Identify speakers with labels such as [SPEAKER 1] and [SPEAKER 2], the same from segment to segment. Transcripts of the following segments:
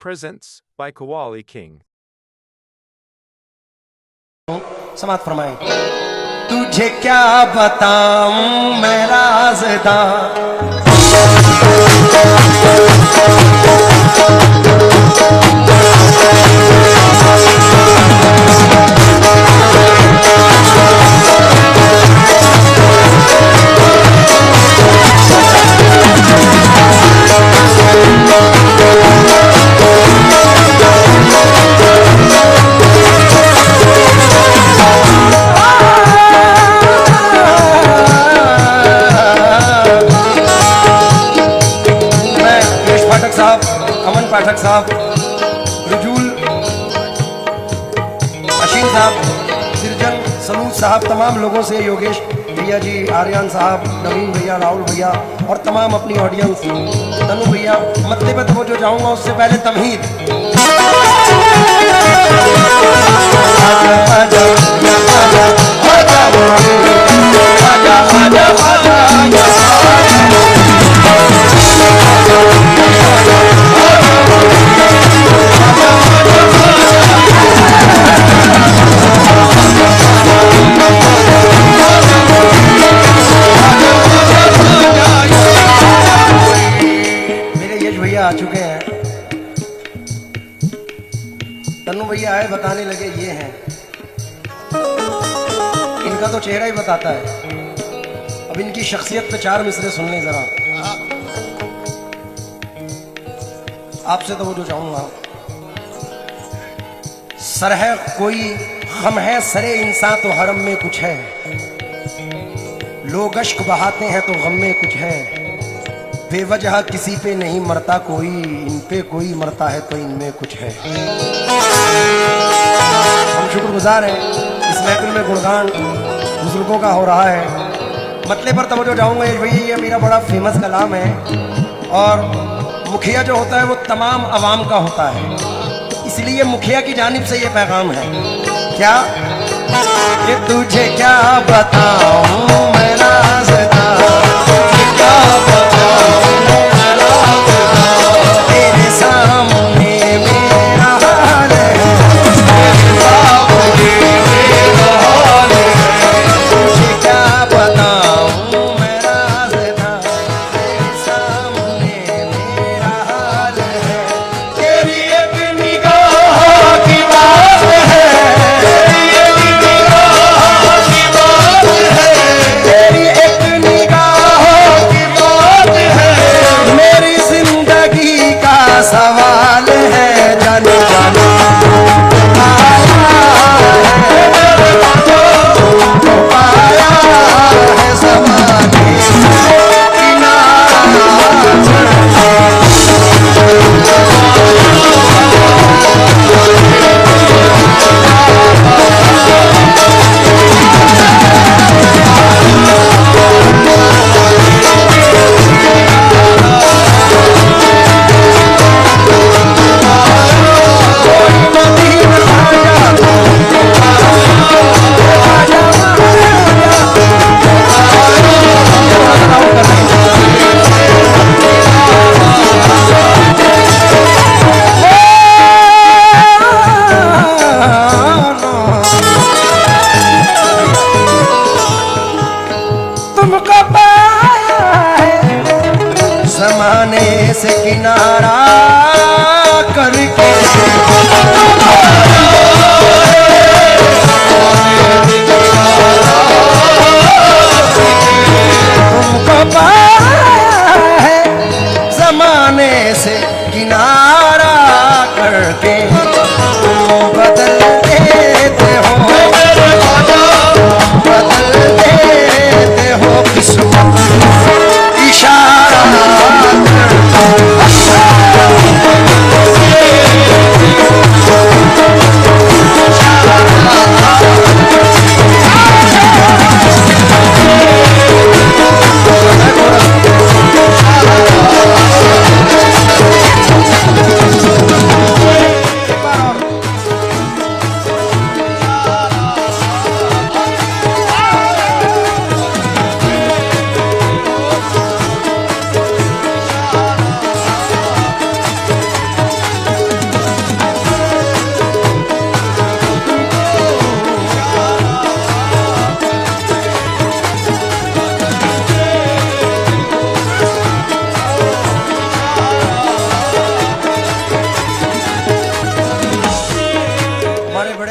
[SPEAKER 1] presents by Kawali King.
[SPEAKER 2] समाप्त फरमाएं। तुझे क्या बताऊं मैं राज़दां, पाठक साहब, रुजूल, अशीम साहब, सिरजन, सलूत साहब, तमाम लोगों से, योगेश भैया जी, आर्यन साहब, नवीन भैया, राहुल भैया और तमाम अपनी ऑडियंस, तनु भैया, मतले पे तो जो जाऊंगा उससे पहले तमहीद। आ चुके हैं। तन्नू भैया आए, बताने लगे ये हैं, इनका तो चेहरा ही बताता है। अब इनकी शख्सियत पे चार मिसरे सुन लें जरा। आपसे तो वो जो चाहूंगा, सर है कोई गम है सरे इंसान तो हरम में कुछ है, लोग अश्क बहाते हैं तो गम में कुछ है, बेवजह किसी पे नहीं मरता कोई, इन पे कोई मरता है तो इनमें कुछ है। हम शुक्रगुजार हैं, इस महफिल में गुणगान बुजुर्गों का हो रहा है। मतले पर तवज्जो जाऊंगा भैया, ये मेरा बड़ा फेमस कलाम है और मुखिया जो होता है वो तमाम अवाम का होता है, इसलिए मुखिया की जानिब से ये पैगाम है। क्या कि तुझे क्या बताऊं मैं राज़दां, तुझे क्या बताऊं तेरे सामने मेरा हाल है, तेरे सामने मेरा हाल है, तुझे क्या बताऊं मैं राज़दां, तेरे सामने मेरा हाल है, तेरी एक निगाह की बात है, तेरी एक निगाह की बात है, तेरी एक निगाह की बात है,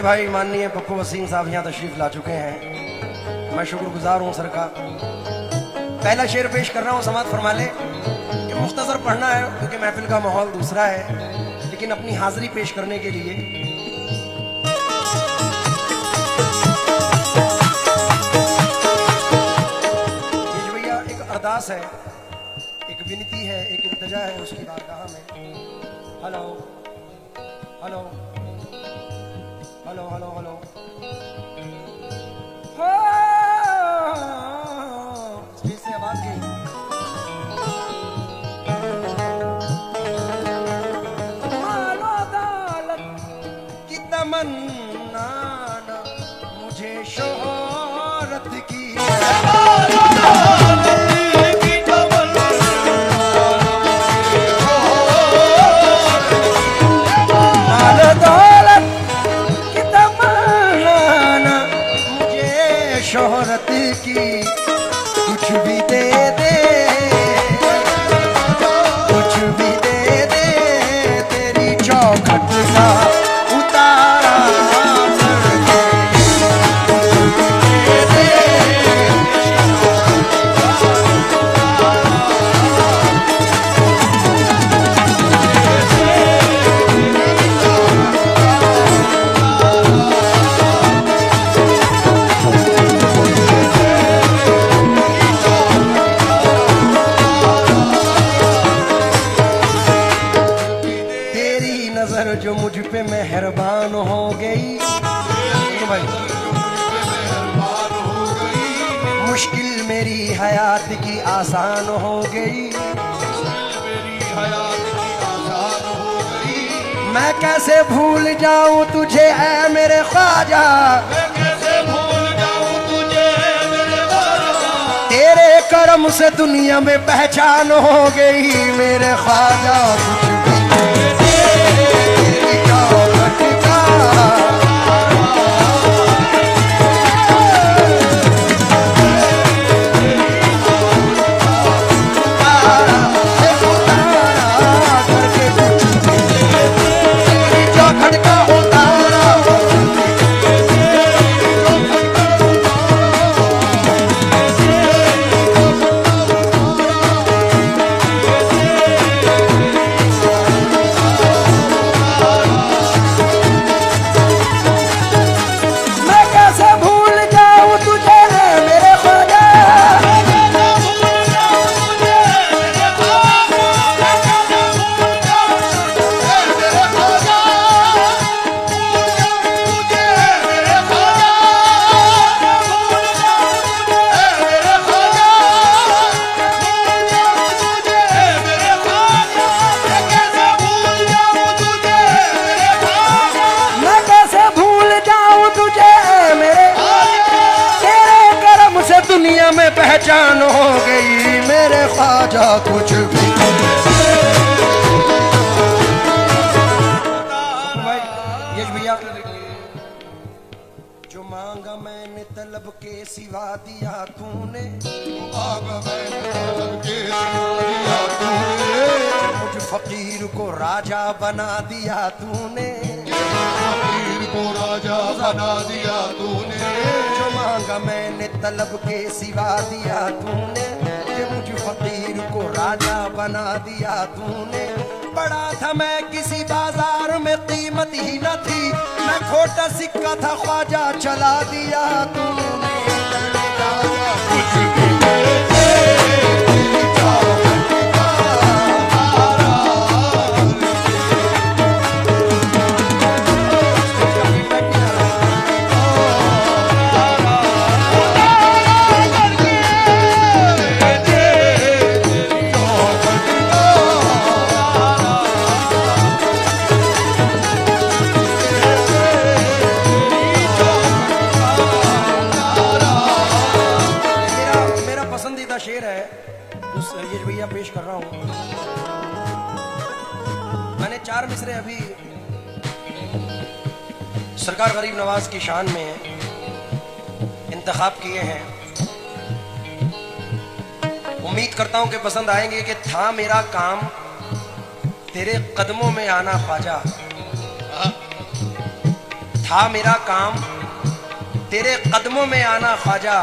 [SPEAKER 2] भाई माननीय पप्पू वसीम साहब यहाँ तशरीफ ला चुके हैं। मैं शुक्रगुजार हूँ सर का। पहला शेर पेश कर रहा हूँ, समात फरमा ले कि मुख्तसर पढ़ना है क्योंकि महफिल का माहौल दूसरा है, लेकिन अपनी हाजिरी पेश करने के लिए भैया एक अरदास है, एक विनती है, एक इल्तिजा है उसकी बारगाह में। Hello hello hello hello hello, stage से आवाज गई। मानो अदालत की तमन्ना ना मुझे शोहरत की, शोहरत की कुछ भी दे दे, कुछ भी दे दे, तेरी चौखट का उतारा करके, कुछ भी दे दे। जो मुझ पे मेहरबान हो गई भाई, मुश्किल मेरी हयात की आसान हो गई, मैं कैसे भूल जाऊं तुझे ऐ मेरे ख्वाजा, तेरे करम से दुनिया में पहचान हो गई मेरे ख्वाजा। दुनिया में पहचान हो गई मेरे ख्वाजा कुछ भी। यश भैया, जो मांगा मैंने तलब के सिवा दिया तूने, मुझ फकीर को राजा बना दिया तूने,
[SPEAKER 3] फकीर को राजा बना दिया तूने,
[SPEAKER 2] जो मांगा मैंने तलब के सिवा दिया तूने, मुझ फकीर को राजा बना दिया तूने। पड़ा था मैं किसी बाजार में कीमत ही न थी, मैं खोटा सिक्का था ख्वाजा चला दिया तूने। शेर है उस ये भैया पेश कर रहा हूं। मैंने 4 मिसरे अभी सरकार गरीब नवाज की शान में इंतखाब किए हैं। उम्मीद करता हूं कि पसंद आएंगे। कि था मेरा काम तेरे कदमों में आना ख्वाजा, था मेरा काम तेरे कदमों में आना ख्वाजा,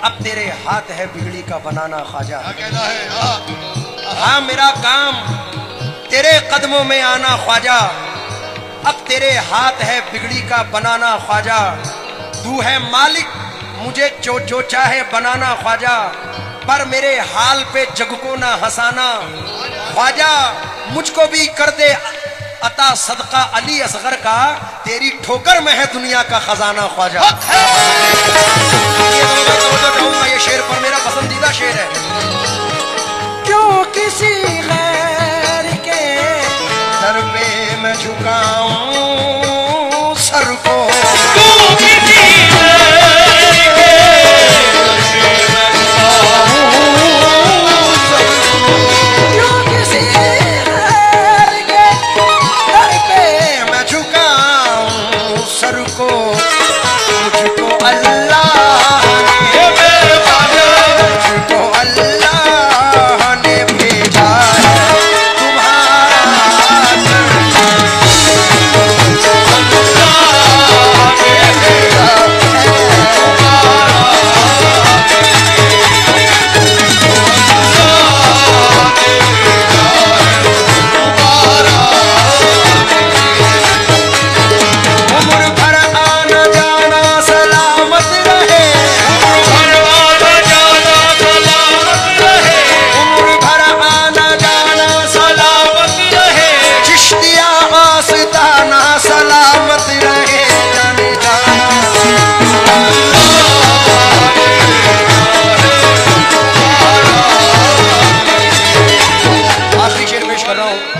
[SPEAKER 2] अब तेरे हाथ है बिगड़ी का बनाना ख्वाजा।
[SPEAKER 3] क्या कहना है? हाँ।
[SPEAKER 2] हाँ मेरा काम तेरे कदमों में आना ख्वाजा, अब तेरे हाथ है बिगड़ी का बनाना ख्वाजा। तू है मालिक मुझे जो चाहे बनाना ख्वाजा, पर मेरे हाल पे जग को ना हंसाना ख्वाजा। मुझको भी कर दे अता सदका अली असगर का, तेरी ठोकर में है दुनिया का खजाना ख्वाजा। ये शेर पर मेरा पसंदीदा शेर है। क्यों किसी गैर के सर पे मैं झुकाऊं सर को,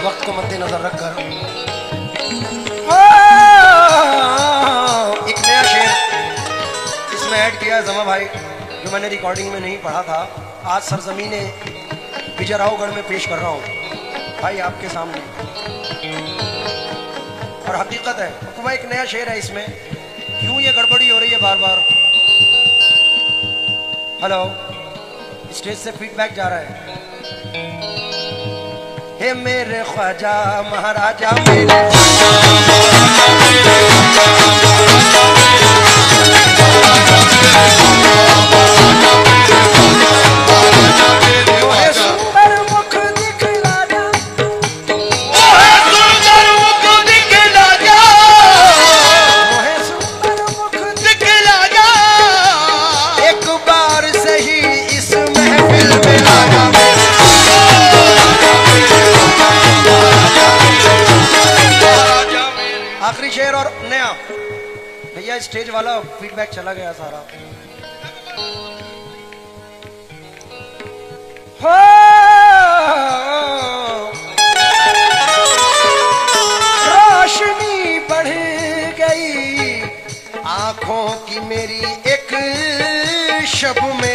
[SPEAKER 2] वक्त को मद्देनजर रखकर एक नया शेर इसमें ऐड किया है जमा भाई, जो मैंने रिकॉर्डिंग में नहीं पढ़ा था। आज सरजमीने बिजरावगढ़ में पेश कर रहा हूँ भाई आपके सामने, और हकीकत है। तो भाई एक नया शेर है इसमें, क्यों ये गड़बड़ी हो रही है बार बार। हेलो, स्टेज से फीडबैक जा रहा है। हे मेरे ख्वाजा महाराजा मेरे, सुंदर मुख दिखला जा, सुंदर मुख दिखला जा, सुंदर मुख दिखला जा, एक बार सही इस महफिल में आ जा। आखिरी शेर और नया भैया, स्टेज वाला फीडबैक चला गया सारा। हो रोशनी बढ़ गई आंखों की मेरी एक शब में,